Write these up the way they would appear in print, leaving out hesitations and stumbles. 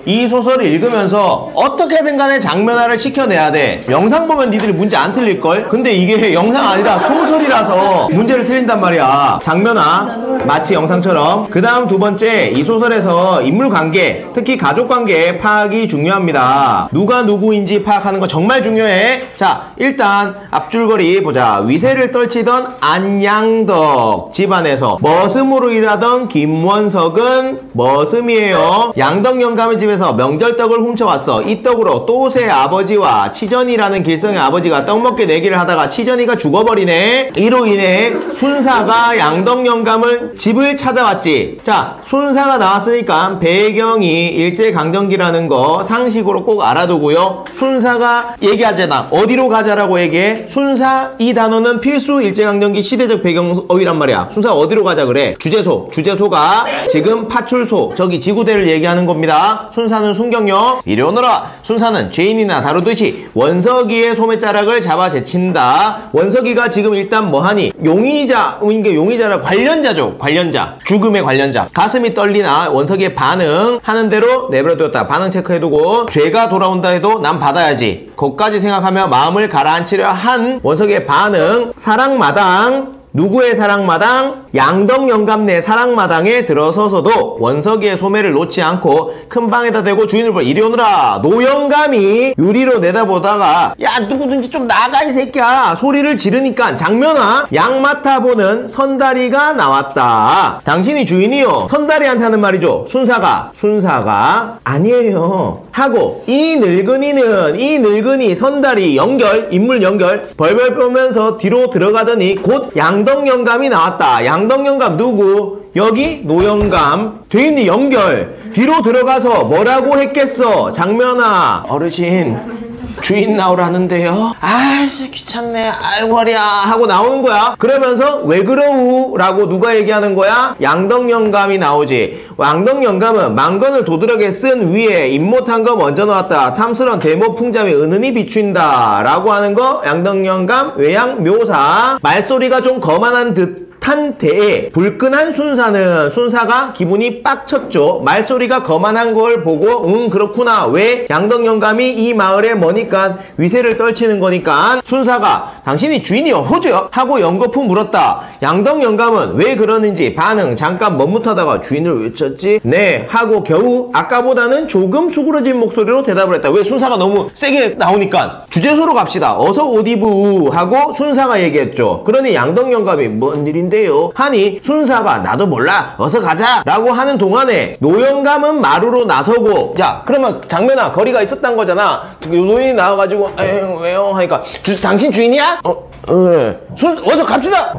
이 소설을 읽으면서 어떻게든 간에 장면화를 시켜내야 돼. 영상 보면 니들이 문제 안 틀릴걸? 근데 이게 영상 아니라 소설이라서 문제를 틀린단 말이야. 장면화 마치 영상처럼. 그 다음 두 번째, 이 소설에서 인물관계, 특히 가족관계 파악이 중요합니다. 누가 누구인지 파악하는 거 정말 중요해. 자, 일단 앞줄거리 보자. 위세를 떨치던 안양덕 집안에서 머슴으로 일하던 김원석은 머슴이에요. 양덕 영감의 집에서 명절떡을 훔쳐왔어. 이 떡으로 또새 아버지와 치전이라는 길성의 아버지가 떡 먹게 내기를 하다가 치전이가 죽어버리네. 이로 인해 순사가 양덕 영감을 집을 찾아왔지. 자, 순사가 나왔으니까 배경이 일제강점기라는 거 상식으로 꼭 알아두고요. 순사가 얘기하잖아. 어디로 가자라고 얘기해? 순사 이 단어는 필수 일제강점기 시대적 배경어휘란 말이야. 순사 어디로 가자 그래? 주제소가 지금 파출소, 저기 지구대를 얘기하는 겁니다. 순사는 순경요. 이리 오너라. 순사는 죄인이나 다루듯이 원석이의 소매자락을 잡아 제친다. 원석이가 지금 일단 뭐하니? 용의자라 관련자죠. 관련자. 죽음의 관련자. 가슴이 떨리나 원석이의 반응 하는 대로 내버려두었다. 반응 체크해두고 죄가 돌아온다 해도 난 받아야지. 거기까지 생각하며 마음을 가라앉히려 한 원석이의 반응. 사랑마당. 누구의 사랑마당? 양덕 영감네 사랑마당에 들어서서도 원석이의 소매를 놓지 않고 큰 방에다 대고 주인을 불러. 이리 오너라. 노영감이 유리로 내다보다가 야 누구든지 좀 나가 이 새끼야 소리를 지르니까 장면화 양 맡아보는 선다리가 나왔다. 당신이 주인이요. 선다리한테 하는 말이죠. 순사가 아니에요 하고 이 늙은이 선다리 인물 연결 벌벌 보면서 뒤로 들어가더니 곧 양덕 영감이 나왔다. 양덕 영감 누구? 여기 노영감 돼있니 연결. 뒤로 들어가서 뭐라고 했겠어? 장면아 어르신 주인 나오라는데요. 아이씨 귀찮네. 아이고 허리야 하고 나오는 거야. 그러면서 왜 그러우? 라고 누가 얘기하는 거야? 양덕 영감이 나오지. 양덕 영감은 망건을 도드라게 쓴 위에 입못한 거 먼저 나왔다. 탐스런 대모 풍잠이 은은히 비춘다 라고 하는 거. 양덕 영감 외양 묘사. 말소리가 좀 거만한 듯 탄 대에 불끈한 순사가 기분이 빡쳤죠. 말소리가 거만한 걸 보고 그렇구나. 왜? 양덕 영감이 이 마을에 머니까 위세를 떨치는 거니까. 순사가 당신이 주인이요 호주요? 하고 연거푸 물었다. 양덕 영감은 왜 그러는지 반응 잠깐 머뭇하다가 주인을 외쳤지? 네 하고 겨우 아까보다는 조금 수그러진 목소리로 대답을 했다. 왜? 순사가 너무 세게 나오니까. 주제소로 갑시다. 어서 오디부 하고 순사가 얘기했죠. 그러니 양덕 영감이 뭔 일인데요? 하니 순사가 나도 몰라 어서 가자 라고 하는 동안에 노영감은 마루로 나서고 야 그러면 장면아 거리가 있었단 거잖아. 노인이 나와가지고 에휴 왜요 하니까 당신 주인이야? 어서 갑시다.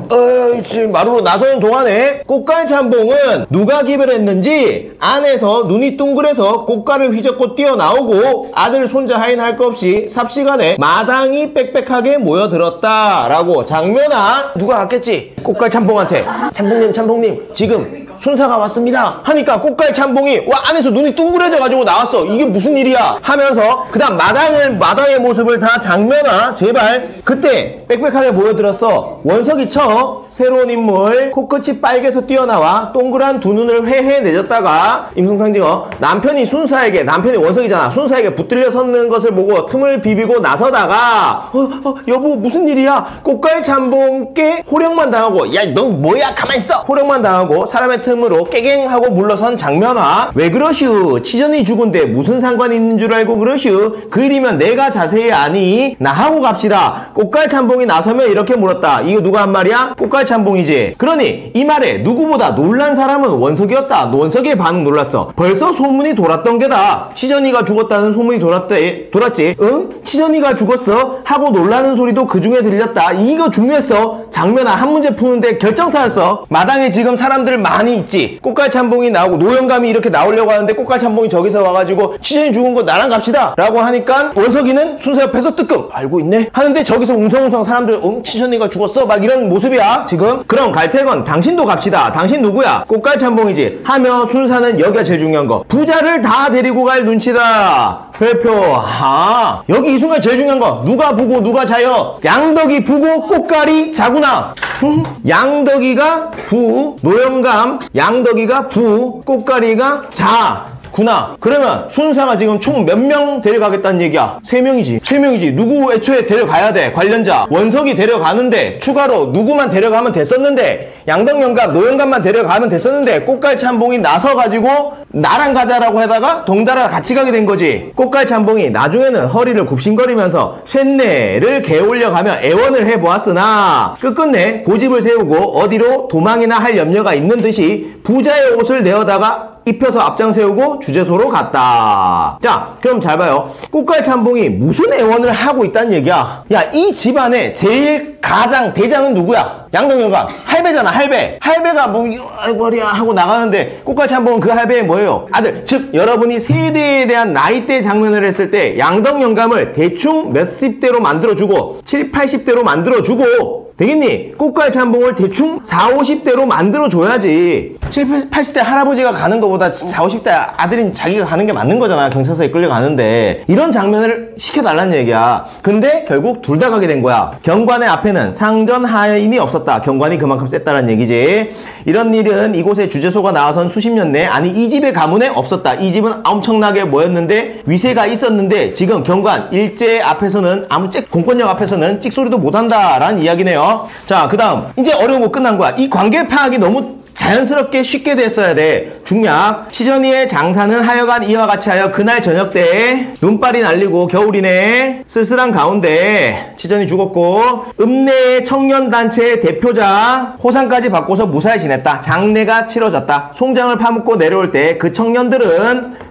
지금 마루로 나서는 동안에 꽃갈 참봉은 누가 기별했는지 안에서 눈이 둥그래서 꽃갈을 휘젓고 뛰어나오고 아들 손자 하인 할 것 없이 삽시간에 마당이 빽빽하게 모여들었다 라고. 장면아 누가 갔겠지? 꽃갈 참봉한테 참봉님 지금 순사가 왔습니다 하니까 꽃갈 참봉이 와 안에서 눈이 둥그레져 가지고 나왔어. 이게 무슨 일이야 하면서 그 다음 마당의 모습을 다 장면화 제발. 그때 빽빽하게 모여들었어. 원석이 새로운 인물 코끝이 빨개서 뛰어나와 동그란 두 눈을 회회 내줬다가 임승상징어 남편이 원석이잖아. 순사에게 붙들려 섰는 것을 보고 틈을 비비고 나서다가 여보 무슨 일이야? 꽃갈 참봉께 호령만 당하고 야 너 뭐야 가만히 있어 호령만 당하고 사람의 틈으로 깨갱하고 물러선 장면화. 왜 그러슈? 치전이 죽은데 무슨 상관이 있는 줄 알고 그러슈? 그 일이면 내가 자세히 아니. 나하고 갑시다. 꽃갈 참봉이 나서면 이렇게 물었다. 이거 누가 한 말이야? 꽃갈 참봉이지. 그러니 이 말에 누구보다 놀란 사람은 원석이었다. 원석의 반응 놀랐어. 벌써 소문이 돌았던 게다. 치전이가 죽었다는 소문이 돌았지. 응? 치전이가 죽었어? 하고 놀라는 소리도 그 중에 들렸다. 이거 중요했어. 장면아 한 문제 푸는데 결정타였어. 마당에 지금 사람들 많이 있지. 꽃갈 참봉이 나오고 노영감이 이렇게 나오려고 하는데 꽃갈 참봉이 저기서 와가지고 치전이 죽은 거 나랑 갑시다 라고 하니까 원석이는 순사 옆에서 뜨끔 알고 있네 하는데 저기서 웅성웅성 사람들 치전이가 죽었어 막 이런 모습이야 지금. 그럼 갈태건 당신도 갑시다. 당신 누구야? 꽃갈 참봉이지 하며 순사는 여기가 제일 중요한 거. 부자를 다 데리고 갈 눈치다. 별표. 여기 이 순간 제일 중요한 거. 누가 부고 누가 자요? 양덕이 부고 꽃갈이 자구나. 양덕이가 부, 노영감, 양덕이가 부, 꽃갈이가 자. 구나. 그러면 순사가 지금 총 몇 명 데려가겠다는 얘기야? 3명이지. 3명이지. 누구 애초에 데려가야 돼? 관련자. 원석이 데려가는데 추가로 누구만 데려가면 됐었는데, 양덕영감, 노영감만 데려가면 됐었는데, 꽃갈참봉이 나서가지고 나랑 가자라고 하다가 덩달아 같이 가게 된 거지. 꽃갈참봉이 나중에는 허리를 굽신거리면서 쇳내를 개올려가며 애원을 해보았으나 끝끝내 고집을 세우고 어디로 도망이나 할 염려가 있는 듯이 부자의 옷을 내어다가 입혀서 앞장 세우고 주재소로 갔다. 자, 그럼 잘 봐요. 꽃갈참봉이 무슨 애원을 하고 있다는 얘기야? 야, 이 집안의 제일 가장 대장은 누구야? 양덕영감. 할배잖아, 할배. 할배가 뭐 머리야 하고 나가는데 꽃갈참봉은 그 할배의 뭐예요? 아들. 즉 여러분이 세대에 대한 나이대 장면을 했을 때 양덕영감을 대충 몇십 대로 만들어주고 7, 80대로 만들어주고 되겠니? 꽃갈참봉을 대충 4, 50대로 만들어줘야지. 7, 80대 할아버지가 가는 것보다 4, 50대 아들인 자기가 가는 게 맞는 거잖아. 경찰서에 끌려가는데. 이런 장면을 시켜달라는 얘기야. 근데 결국 둘 다 가게 된 거야. 경관의 앞에는 상전 하인이 없었다. 경관이 그만큼 셌다는 얘기지. 이런 일은 이곳에 주재소가 나와선 수십 년 내, 아니 이 집의 가문에 없었다. 이 집은 엄청나게 모였는데 위세가 있었는데 지금 경관 일제 앞에서는 아무 공권력 앞에서는 찍소리도 못한다 라는 이야기네요. 자, 그 다음 이제 어려운 거 끝난 거야. 이 관계 파악이 너무 자연스럽게 쉽게 됐어야 돼. 중략. 시전이의 장사는 하여간 이와 같이 하여 그날 저녁 때 눈발이 날리고 겨울이네. 쓸쓸한 가운데 시전이 죽었고 읍내의 청년단체의 대표자 호상까지 받고서 무사히 지냈다. 장례가 치러졌다. 송장을 파묻고 내려올 때 그 청년들은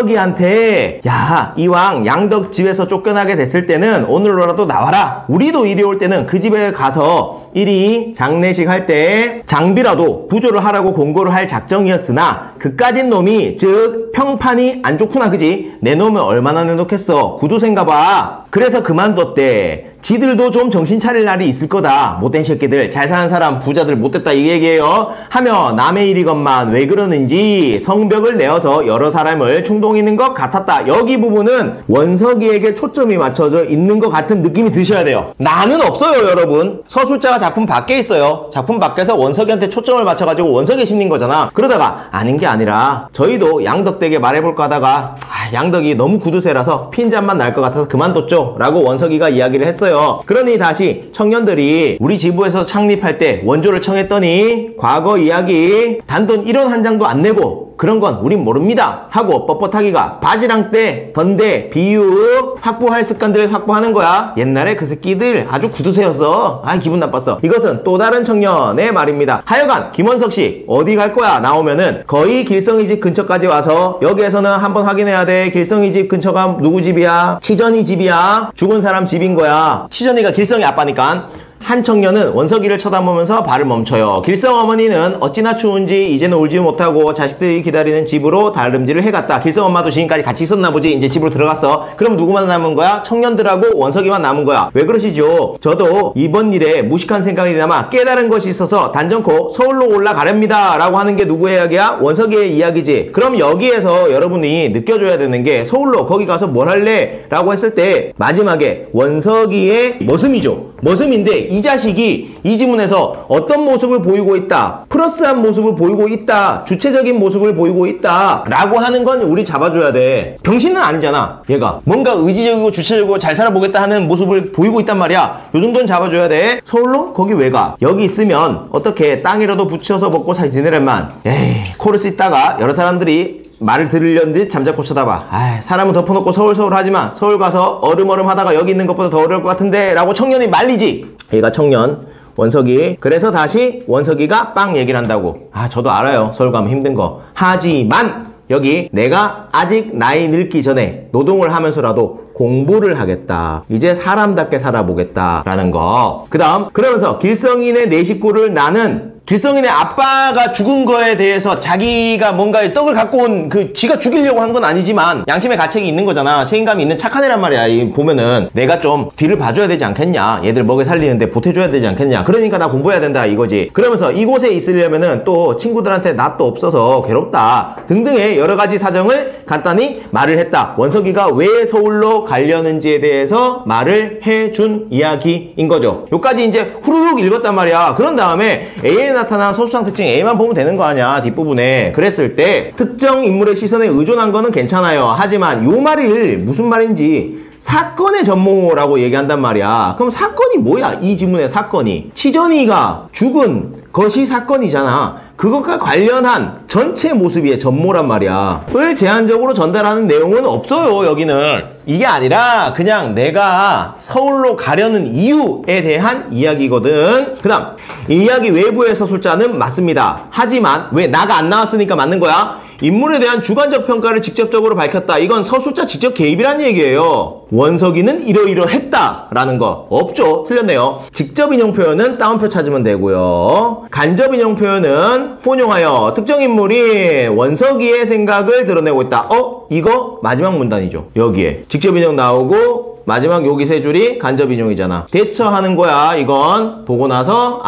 원석이한테 야, 이왕 양덕 집에서 쫓겨나게 됐을 때는 오늘로라도 나와라. 우리도 이리 올 때는 그 집에 가서 이리 장례식 할 때 장비라도 부조를 하라고 공고를 할 작정이었으나 그까진 놈이 즉 평판이 안 좋구나. 그지? 내놓으면 얼마나 내놓겠어. 구두쇠인가 봐. 그래서 그만뒀대. 지들도 좀 정신 차릴 날이 있을 거다. 못된 새끼들, 잘 사는 사람 부자들 못됐다 이 얘기예요. 하며 남의 일이건만 왜 그러는지 성벽을 내어서 여러 사람을 충동이는 것 같았다. 여기 부분은 원석이에게 초점이 맞춰져 있는 것 같은 느낌이 드셔야 돼요. 나는 없어요 여러분. 서술자가 작품 밖에 있어요. 작품 밖에서 원석이한테 초점을 맞춰가지고 원석이 심린 거잖아. 그러다가 아닌 게 아니라 저희도 양덕댁에 말해볼까 하다가 양덕이 너무 구두쇠라서 핀잔만 날 것 같아서 그만뒀죠 라고 원석이가 이야기를 했어요. 그러니 다시 청년들이 우리 지부에서 창립할 때 원조를 청했더니 과거 이야기 단돈 1원 한 장도 안 내고 그런 건 우린 모릅니다 하고 뻣뻣하기가 바지랑 때 던데 비육 확보할 습관들을 확보하는 거야. 옛날에 그 새끼들 아주 구두쇠였어. 아, 기분 나빴어. 이것은 또 다른 청년의 말입니다. 하여간 김원석씨 어디 갈 거야 나오면은 거의 길성이 집 근처까지 와서 여기에서는 한번 확인해야 돼. 길성이 집 근처가 누구 집이야? 치전이 집이야. 죽은 사람 집인 거야. 치전이가 길성이 아빠니까. 한 청년은 원석이를 쳐다보면서 발을 멈춰요. 길성 어머니는 어찌나 추운지 이제는 울지 못하고 자식들이 기다리는 집으로 달름질을 해갔다. 길성 엄마도 지금까지 같이 있었나 보지. 이제 집으로 들어갔어. 그럼 누구만 남은 거야? 청년들하고 원석이만 남은 거야. 왜 그러시죠? 저도 이번 일에 무식한 생각이나마 깨달은 것이 있어서 단정코 서울로 올라가렵니다 라고 하는 게 누구의 이야기야? 원석이의 이야기지. 그럼 여기에서 여러분이 느껴줘야 되는 게 서울로 거기 가서 뭘 할래? 라고 했을 때 마지막에 원석이의 머슴이죠. 머슴인데 이 자식이 이 지문에서 어떤 모습을 보이고 있다, 플러스한 모습을 보이고 있다, 주체적인 모습을 보이고 있다 라고 하는 건 우리 잡아줘야 돼. 병신은 아니잖아. 얘가 뭔가 의지적이고 주체적이고 잘 살아보겠다 하는 모습을 보이고 있단 말이야. 요 정도는 잡아줘야 돼. 서울로? 거기 왜 가? 여기 있으면 어떻게 땅이라도 붙여서 먹고 잘 지내려만. 에이, 코를 씻다가 여러 사람들이 말을 들으려는 듯 잠자코 쳐다봐. 아이, 사람은 덮어놓고 서울 하지만 서울 가서 얼음얼음 하다가 여기 있는 것보다 더 어려울 것 같은데 라고 청년이 말리지. 얘가 청년 원석이. 그래서 다시 원석이가 빵 얘기를 한다고. 아, 저도 알아요. 서울 가면 힘든 거. 하지만 여기 내가 아직 나이 늙기 전에 노동을 하면서라도 공부를 하겠다. 이제 사람답게 살아보겠다 라는 거. 그 다음 그러면서 길성인의 네 식구를 나는 길성인의 아빠가 죽은 거에 대해서 자기가 뭔가 떡을 갖고 온 지가 죽이려고 한 건 아니지만 양심의 가책이 있는 거잖아. 책임감이 있는 착한 애란 말이야. 이 보면은 내가 좀 뒤를 봐줘야 되지 않겠냐. 얘들 먹여 살리는데 보태줘야 되지 않겠냐. 그러니까 나 공부해야 된다 이거지. 그러면서 이곳에 있으려면은 또 친구들한테 낯도 없어서 괴롭다 등등의 여러 가지 사정을 간단히 말을 했다. 원석이가 왜 서울로 가려는지에 대해서 말을 해준 이야기인 거죠. 여기까지 이제 후루룩 읽었단 말이야. 그런 다음에 AN 나타난 서술상 특징 A만 보면 되는 거 아니야, 뒷부분에. 그랬을 때 특정 인물의 시선에 의존한 거는 괜찮아요. 하지만 요 말이 무슨 말인지 사건의 전모라고 얘기한단 말이야. 그럼 사건이 뭐야? 이 지문의 사건이 치전이가 죽은 것이 사건이잖아. 그것과 관련한 전체 모습의 전모란 말이야. 을 제한적으로 전달하는 내용은 없어요. 여기는 이게 아니라 그냥 내가 서울로 가려는 이유에 대한 이야기거든. 그 다음 이야기 외부의 서술자는 맞습니다. 하지만 왜 나가 안 나왔으니까 맞는 거야? 인물에 대한 주관적 평가를 직접적으로 밝혔다. 이건 서술자 직접 개입이란 얘기예요. 원석이는 이러이러했다라는 거 없죠. 틀렸네요. 직접 인용 표현은 따옴표 찾으면 되고요. 간접 인용 표현은 혼용하여 특정 인물이 원석이의 생각을 드러내고 있다. 이거 마지막 문단이죠. 여기에 직접 인용 나오고 마지막 여기 세 줄이 간접 인용이잖아. 대처하는 거야. 이건 보고 나서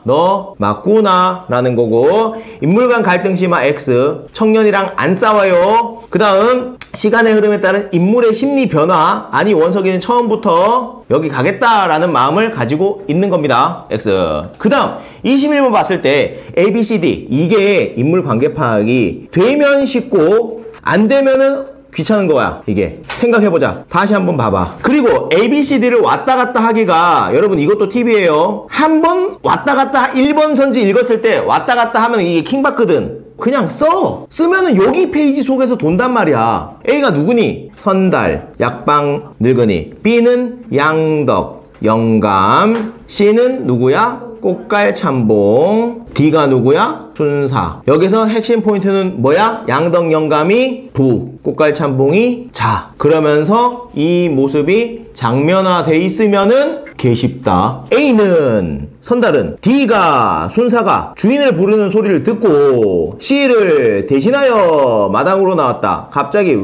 너 맞구나 라는 거고, 인물 간 갈등 심화 X, 청년이랑 안 싸워요. 그 다음 시간의 흐름에 따른 인물의 심리 변화, 아니 원석이는 처음부터 여기 가겠다라는 마음을 가지고 있는 겁니다. X. 그 다음 21번 봤을 때 A, B, C, D 이게 인물 관계 파악이 되면 쉽고 안 되면은 귀찮은 거야. 이게 생각해보자. 다시 한번 봐봐. 그리고 ABCD를 왔다 갔다 하기가, 여러분 이것도 팁이에요. 한번 왔다 갔다 1번 선지 읽었을 때 왔다 갔다 하면 이게 킹받거든. 그냥 쓰면은 여기 페이지 속에서 돈단 말이야. A가 누구니? 선달, 약방, 늙은이. B는 양덕, 영감. C는 누구야? 꽃갈 참봉. D가 누구야? 순사. 여기서 핵심 포인트는 뭐야? 양덕 영감이 부, 꽃갈 참봉이 자. 그러면서 이 모습이 장면화돼 있으면은 개쉽다. A는 선달은 D가 순사가 주인을 부르는 소리를 듣고 C를 대신하여 마당으로 나왔다. 갑자기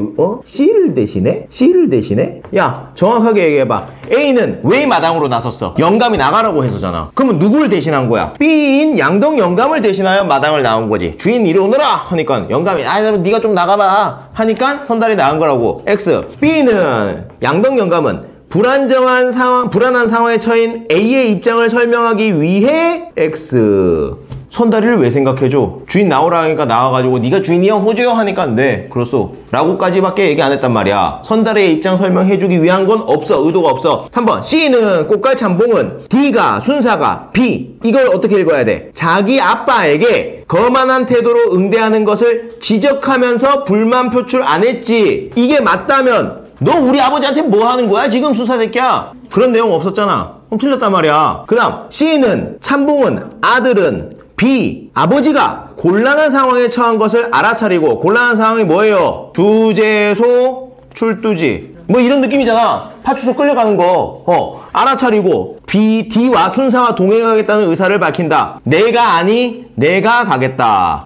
C를 대신해? C를 대신해? 야, 정확하게 얘기해봐. A는 왜 마당으로 나섰어? 영감이 나가라고 해서잖아. 그러면 누구를 대신한 거야? B인 양덕 영감을 대신하여 마당을 나온 거지. 주인 이리 오너라 하니까 영감이 네가 좀 나가봐 하니까 선달이 나간 거라고. X. B는 양덕 영감은 불안한 상황에 처인 A의 입장을 설명하기 위해 X. 선달이를 왜 생각해줘? 주인 나오라 하니까 나와가지고 네가 주인이야 호주요 하니까 네 그렇소 라고까지밖에 얘기 안 했단 말이야. 선달의 입장 설명해주기 위한 건 없어. 의도가 없어. 3번 C는 꽃갈 참봉은 D가 순사가 B. 이걸 어떻게 읽어야 돼? 자기 아빠에게 거만한 태도로 응대하는 것을 지적하면서 불만 표출 안 했지. 이게 맞다면 너 우리 아버지한테 뭐 하는 거야 지금 수사 새끼야? 그런 내용 없었잖아. 그럼 틀렸단 말이야. 그 다음 C는 참봉은 아들은 B. 아버지가 곤란한 상황에 처한 것을 알아차리고, 곤란한 상황이 뭐예요? 주재소 출두지 뭐 이런 느낌이잖아. 파출소 끌려가는 거 알아차리고 B, D와 순사와 동행하겠다는 의사를 밝힌다. 내가 아니 내가 가겠다.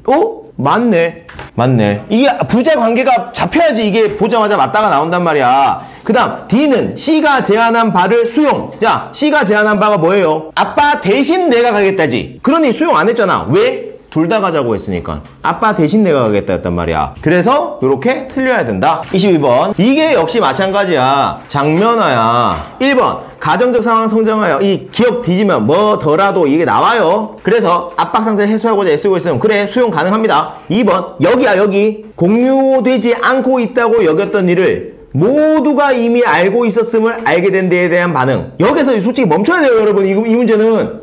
맞네. 이게 부자 관계가 잡혀야지 이게 보자마자 맞다가 나온단 말이야. 그 다음 D는 C가 제안한 바를 수용. 자, C가 제안한 바가 뭐예요? 아빠 대신 내가 가겠다지. 그러니 수용 안 했잖아. 왜? 둘 다 가자고 했으니까. 아빠 대신 내가 가겠다 했단 말이야. 그래서 이렇게 틀려야 된다. 22번. 이게 역시 마찬가지야. 장면화야. 1번. 가정적 상황 성장하여. 이 기억 뒤지면 뭐더라도 이게 나와요. 그래서 압박 상태를 해소하고자 애쓰고 있으면 그래 수용 가능합니다. 2번. 여기야 여기. 공유되지 않고 있다고 여겼던 일을 모두가 이미 알고 있었음을 알게 된 데에 대한 반응. 여기서 솔직히 멈춰야 돼요 여러분. 이 문제는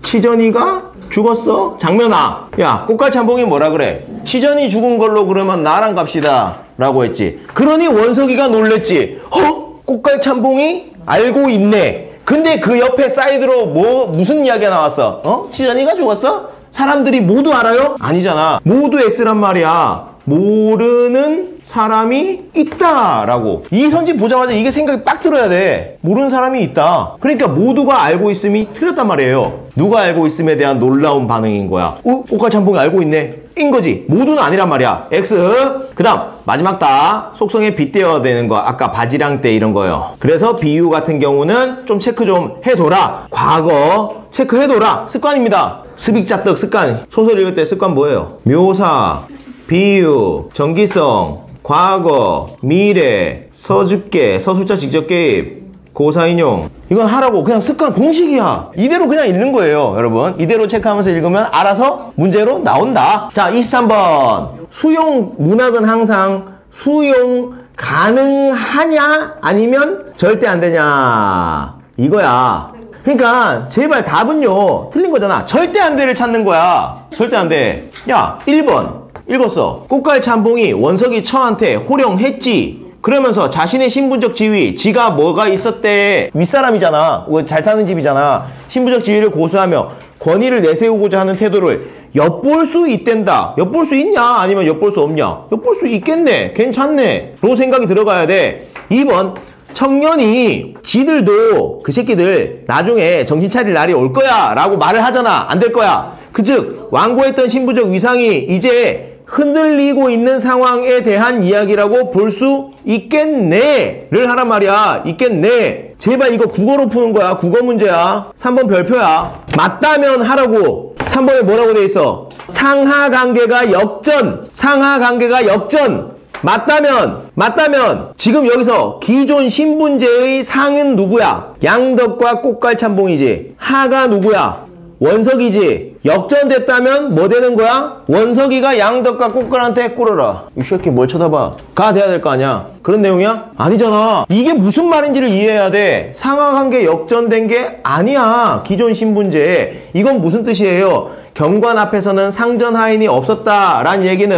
치전이가 죽었어? 장면아. 야, 꽃갈 참봉이 뭐라 그래? 치전이 죽은 걸로 그러면 나랑 갑시다 라고 했지. 그러니 원석이가 놀랬지. 꽃갈 참봉이 알고 있네. 근데 그 옆에 사이드로 무슨 이야기가 나왔어? 치전이가 죽었어? 사람들이 모두 알아요? 아니잖아. 모두 X란 말이야. 모르는 사람이 있다라고. 이 선지 보자마자 이게 생각이 빡 들어야 돼. 모르는 사람이 있다. 그러니까 모두가 알고 있음이 틀렸단 말이에요. 누가 알고 있음에 대한 놀라운 반응인 거야. 꽃갈 참봉이 알고 있네 인 거지. 모두는 아니란 말이야. X. 그 다음 마지막 다 속성에 빗대어야 되는 거. 아까 바지랑 때 이런 거예요. 그래서 비유 같은 경우는 좀 체크 좀 해둬라. 과거 체크해둬라. 습관입니다. 습익잡덕 습관. 소설 읽을 때 습관 뭐예요? 묘사, 비유, 정기성, 과거, 미래, 서술자 직접 개입, 고사인용. 이건 하라고 그냥 습관 공식이야. 이대로 그냥 읽는 거예요, 여러분. 이대로 체크하면서 읽으면 알아서 문제로 나온다. 자, 23번. 수용 문학은 항상 수용 가능하냐? 아니면 절대 안 되냐? 이거야. 그러니까 제발 답은요 틀린 거잖아. 절대 안 돼를 찾는 거야. 절대 안 돼. 야, 1번 읽었어. 꽃갈 참봉이 원석이 처한테 호령했지. 그러면서 자신의 신분적 지위, 지가 뭐가 있었대. 윗사람이잖아. 잘 사는 집이잖아. 신분적 지위를 고수하며 권위를 내세우고자 하는 태도를 엿볼 수 있댄다. 엿볼 수 있냐? 아니면 엿볼 수 없냐? 엿볼 수 있겠네. 괜찮네. 로 생각이 들어가야 돼. 2번. 청년이 지들도 그 새끼들 나중에 정신 차릴 날이 올 거야 라고 말을 하잖아. 안 될 거야. 그즉 완고했던 신부적 위상이 이제 흔들리고 있는 상황에 대한 이야기라고 볼 수 있겠네 를 하란 말이야. 있겠네. 제발 이거 국어로 푸는 거야. 국어 문제야. 3번 별표야. 맞다면 하라고. 3번에 뭐라고 돼 있어? 상하관계가 역전. 상하관계가 역전. 맞다면 지금 여기서 기존 신분제의 상은 누구야? 양덕과 꽃갈참봉이지. 하가 누구야? 원석이지. 역전됐다면 뭐 되는 거야? 원석이가 양덕과 꽃갈한테 꿇어라. 이 새끼 뭘 쳐다봐. 가 돼야 될 거 아니야. 그런 내용이야? 아니잖아. 이게 무슨 말인지를 이해해야 돼. 상하관계 역전된 게 아니야. 기존 신분제. 이건 무슨 뜻이에요? 경관 앞에서는 상전하인이 없었다라는 얘기는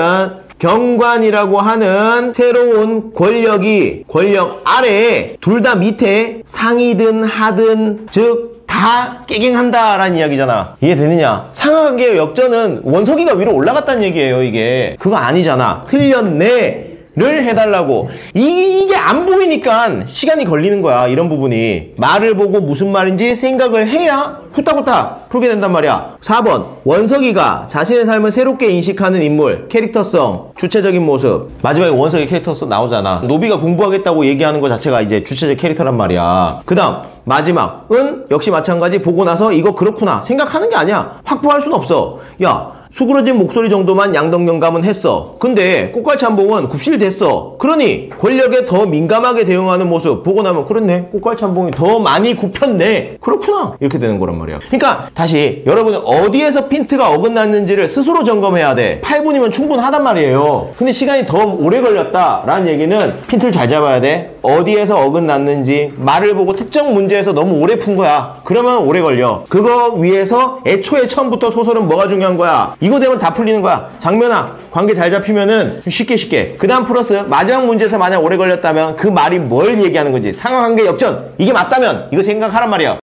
경관이라고 하는 새로운 권력 아래에 둘 다 밑에 상이든 하든 즉 다 깨갱한다라는 이야기잖아. 이해되느냐? 상하관계의 역전은 원석이가 위로 올라갔다는 얘기예요. 이게 그거 아니잖아. 틀렸네 를 해달라고. 이게 안 보이니까 시간이 걸리는 거야. 이런 부분이 말을 보고 무슨 말인지 생각을 해야 후딱후딱 풀게 된단 말이야. 4번 원석이가 자신의 삶을 새롭게 인식하는 인물, 캐릭터성, 주체적인 모습. 마지막에 원석이 캐릭터성 나오잖아. 노비가 공부하겠다고 얘기하는 것 자체가 이제 주체적 캐릭터란 말이야. 그 다음 마지막은 역시 마찬가지. 보고 나서 이거 그렇구나 생각하는 게 아니야. 확보할 순 없어. 야, 수그러진 목소리 정도만 양덕영감은 했어. 근데 꽃갈참봉은 굽실됐어. 그러니 권력에 더 민감하게 대응하는 모습 보고 나면 그렇네. 꽃갈참봉이 더 많이 굽혔네. 그렇구나. 이렇게 되는 거란 말이야. 그러니까 다시 여러분은 어디에서 핀트가 어긋났는지를 스스로 점검해야 돼. 8분이면 충분하단 말이에요. 근데 시간이 더 오래 걸렸다라는 얘기는 핀트를 잘 잡아야 돼. 어디에서 어긋났는지 말을 보고 특정 문제에서 너무 오래 푼 거야. 그러면 오래 걸려. 그거 위해서 애초에 처음부터 소설은 뭐가 중요한 거야? 이거 되면 다 풀리는 거야. 장면아, 관계 잘 잡히면은 쉽게. 그 다음 플러스 마지막 문제에서 만약 오래 걸렸다면 그 말이 뭘 얘기하는 건지, 상하관계 역전 이게 맞다면 이거 생각하란 말이야.